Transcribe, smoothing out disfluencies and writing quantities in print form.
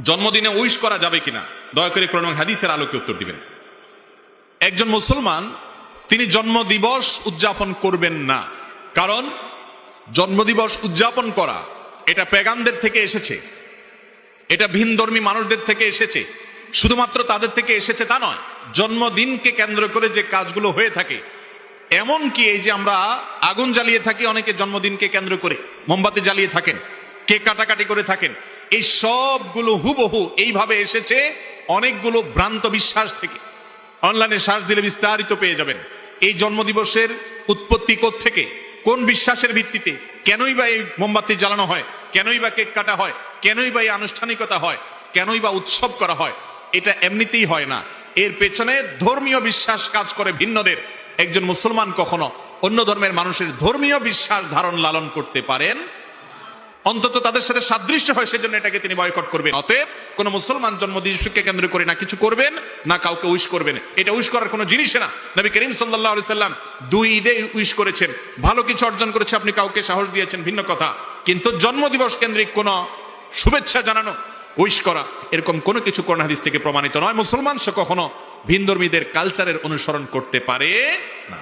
জন্মদিনে উইশ করা যাবে কিনা, দয়া করে কোরআন এবং হাদিসের আলোকে উত্তর দিবেন। একজন মুসলমান তিনি জন্মদিবস উদযাপন করবেন না, কারণ জন্মদিবস উদযাপন করা এটা পেগানদের থেকে এসেছে, এটা ভিনধর্মী মানুষদের থেকে এসেছে। শুধুমাত্র তাদের থেকে এসেছে তা নয়, জন্মদিনকে কেন্দ্র করে যে কাজগুলো হয়ে থাকে, এমন কি এই যে আমরা আগুন জ্বালিয়ে থাকি, অনেকে জন্মদিনকে কেন্দ্র করে মোমবাতি জ্বালিয়ে থাকেন, কেক কাটাকাটি করে থাকেন, এই সবগুলো হুবহু এইভাবে এসেছে অনেকগুলো ভ্রান্ত বিশ্বাস থেকে। অনলাইনে সার্চ দিলে বিস্তারিত পেয়ে যাবেন এই জন্মদিবসের উৎপত্তি কোত্থেকে, কোন বিশ্বাসের ভিত্তিতে, কেনই বা এই মোমবাতি জ্বালানো হয়, কেনই বা কেক কাটা হয়, কেনই বা এই আনুষ্ঠানিকতা হয়, কেনই বা উৎসব করা হয়। এটা এমনিতেই হয় না, এর পেছনে ধর্মীয় বিশ্বাস কাজ করে ভিন্নদের। একজন মুসলমান কখনো অন্য ধর্মের মানুষের ধর্মীয় বিশ্বাস ধারণ লালন করতে পারেন, অন্তত তাদের সাথে সাদৃশ্য হয়, সেজন্য এটাকে তিনি বয়কট করবেন। অতএব কোন মুসলমান জন্মদিবসকে কেন্দ্র করে না কিছু করবেন, না কাউকে উইশ করবেন। এটা উইশ করার কোনো জিনিস না। নবী করিম সাল্লাল্লাহু আলাইহি সাল্লাম 2 ঈদে উইশ করেছেন, ভালো কিছু অর্জন করেছে, আপনি কাউকে সাহস দিয়েছেন ভিন্ন কথা, কিন্তু জন্মদিবস কেন্দ্রিক কোন শুভেচ্ছা জানানো, উইশ করা, এরকম কোনো কিছু কোরআন হাদিস থেকে প্রমাণিত নয়। মুসলমান সে কখনো ভিনধর্মীদের কালচারের অনুসরণ করতে পারে না।